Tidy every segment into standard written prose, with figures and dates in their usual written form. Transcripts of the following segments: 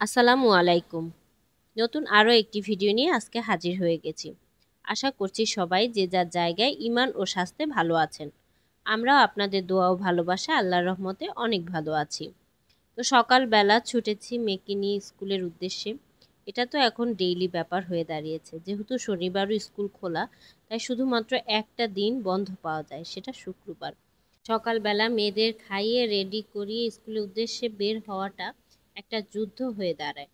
আসসালামু আলাইকুম। নতুন আরও একটি ভিডিও নিয়ে আজকে হাজির হয়ে গেছি। আশা করছি সবাই যে যার জায়গায় ঈমান ও স্বাস্থ্যে ভালো আছেন। আমরাও আপনাদের দোয়া ও ভালোবাসা আল্লাহর রহমতে অনেক ভালো আছি। তো সকালবেলা ছুটেছি মেয়েকে নিয়ে স্কুলের উদ্দেশ্যে। এটা তো এখন ডেইলি ব্যাপার হয়ে দাঁড়িয়েছে। যেহেতু শনিবারও স্কুল খোলা, তাই শুধুমাত্র একটা দিন বন্ধ পাওয়া যায়, সেটা শুক্রবার। সকালবেলা মেয়েদের খাইয়ে রেডি করিয়ে স্কুলের উদ্দেশ্যে বের হওয়াটা একটা যুদ্ধ হয়ে দাঁড়ায়।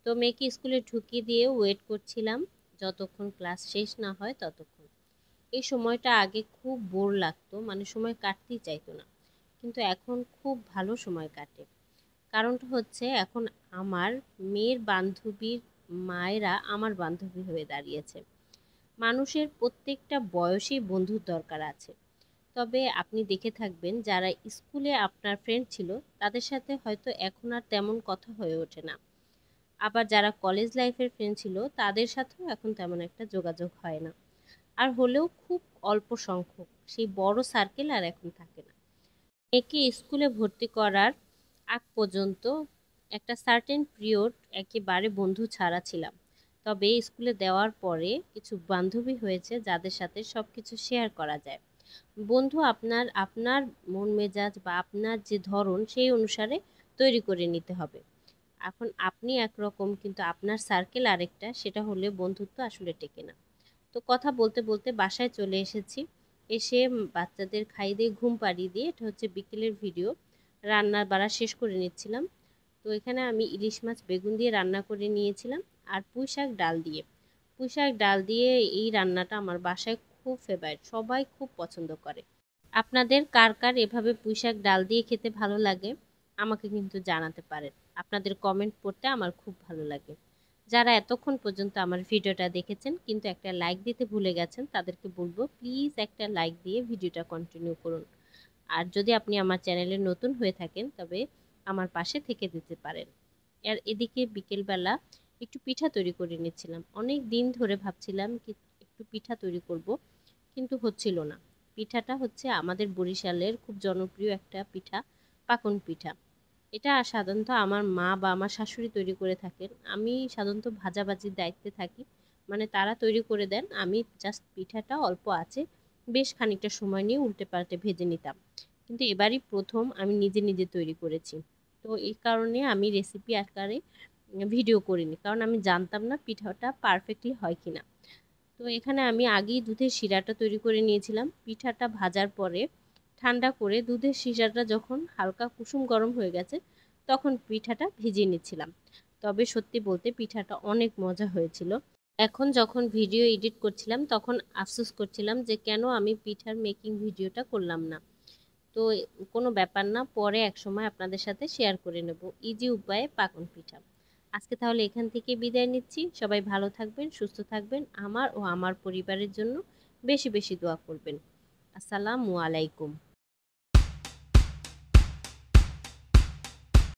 তো মেয়েকে স্কুলে ঢুকিয়ে দিয়ে ওয়েট করছিলাম যতক্ষণ ক্লাস শেষ না হয় ততক্ষণ। এই সময়টা আগে খুব বোর লাগতো, মানে সময় কাটতেই চাইতো না, কিন্তু এখন খুব ভালো সময় কাটে। কারণটা হচ্ছে এখন আমার মেয়ের বান্ধবীর মায়েরা আমার বান্ধবী হয়ে দাঁড়িয়েছে। মানুষের প্রত্যেকটা বয়সেই বন্ধুর দরকার আছে। তবে আপনি দেখে থাকবেন যারা স্কুলে আপনার ফ্রেন্ড ছিল তাদের সাথে হয়তো এখন আর তেমন কথা হয়ে ওঠে না। আবার যারা কলেজ লাইফের ফ্রেন্ড ছিল তাদের সাথেও এখন তেমন একটা যোগাযোগ হয় না। আর হলেও খুব অল্প সংখ্যক, সেই বড় সার্কেল আর এখন থাকে না। একে স্কুলে ভর্তি করার আগ পর্যন্ত একটা সার্টেন পিরিয়ড একেবারে বন্ধু ছাড়া ছিলাম। তবে স্কুলে দেওয়ার পরে কিছু বান্ধবী হয়েছে যাদের সাথে সব কিছু শেয়ার করা যায়। বন্ধু আপনার আপনার মন মেজাজ বা আপনার যে ধরন সেই অনুসারে তৈরি করে নিতে হবে। এখন আপনি একরকম কিন্তু আপনার সার্কেল আরেকটা, সেটা হলে বন্ধুত্ব আসলে টেকে না। তো কথা বলতে বলতে বাসায় চলে এসেছি। এসে বাচ্চাদের খাইয়ে দিয়ে ঘুম পাড়িয়ে দিয়ে, এটা হচ্ছে বিকেলের ভিডিও, রান্নার বাড়া শেষ করে নিচ্ছিলাম। তো এখানে আমি ইলিশ মাছ বেগুন দিয়ে রান্না করে নিয়েছিলাম, আর পুঁই শাক ডাল দিয়ে। পুঁই শাক ডাল দিয়ে এই রান্নাটা আমার বাসায় খুব ফেভারিট, সবাই খুব পছন্দ করে। আপনাদের কার কার এভাবে পুঁইশাক ডাল দিয়ে খেতে ভালো লাগে আমাকে কিন্তু জানাতে পারেন। আপনাদের কমেন্ট পড়তে আমার খুব ভালো লাগে। যারা এতক্ষণ পর্যন্ত আমার ভিডিওটা দেখেছেন কিন্তু একটা লাইক দিতে ভুলে গেছেন, তাদেরকে বলবো প্লিজ একটা লাইক দিয়ে ভিডিওটা কন্টিনিউ করুন। আর যদি আপনি আমার চ্যানেলে নতুন হয়ে থাকেন তবে আমার পাশে থেকে দিতে পারেন। আর এদিকে বিকেলবেলা একটু পিঠা তৈরি করে নিচ্ছিলাম। অনেক দিন ধরে ভাবছিলাম কি একটু পিঠা তৈরি করব, কিন্তু হচ্ছিল না। পিঠাটা হচ্ছে আমাদের বরিশালের খুব জনপ্রিয় একটা পিঠা, পাকন পিঠা। এটা সাধারণত আমার মা বা আমার শাশুড়ি তৈরি করে থাকেন। আমি সাধারণত ভাজাভাজির দায়িত্বে থাকি, মানে তারা তৈরি করে দেন, আমি জাস্ট পিঠাটা অল্প আছে বেশ খানিকটা সময় নিয়ে উল্টে পাল্টে ভেজে নিতাম। কিন্তু এবারই প্রথম আমি নিজে নিজে তৈরি করেছি। তো এই কারণে আমি রেসিপি আকারে ভিডিও করিনি, কারণ আমি জানতাম না পিঠাটা পারফেক্টলি হয় কিনা। তো এখানে আমি আগেই দুধের শিরাটা তৈরি করে নিয়েছিলাম। পিঠাটা ভাজার পরে ঠান্ডা করে দুধের শিরাটা যখন হালকা কুসুম গরম হয়ে গেছে তখন পিঠাটা ভিজিয়ে নিচ্ছিলাম। তবে সত্যি বলতে পিঠাটা অনেক মজা হয়েছিল। এখন যখন ভিডিও এডিট করছিলাম তখন আফসোস করছিলাম যে কেন আমি পিঠার মেকিং ভিডিওটা করলাম না। তো কোনো ব্যাপার না, পরে একসময় আপনাদের সাথে শেয়ার করে নেব ইজি উপায়ে পাকন পিঠা। আজকে তাহলে এখান থেকে বিদায় নিচ্ছি। সবাই ভালো থাকবেন, সুস্থ থাকবেন, আমার ও আমার পরিবারের জন্য বেশি বেশি দোয়া করবেন। আসসালামু আলাইকুম।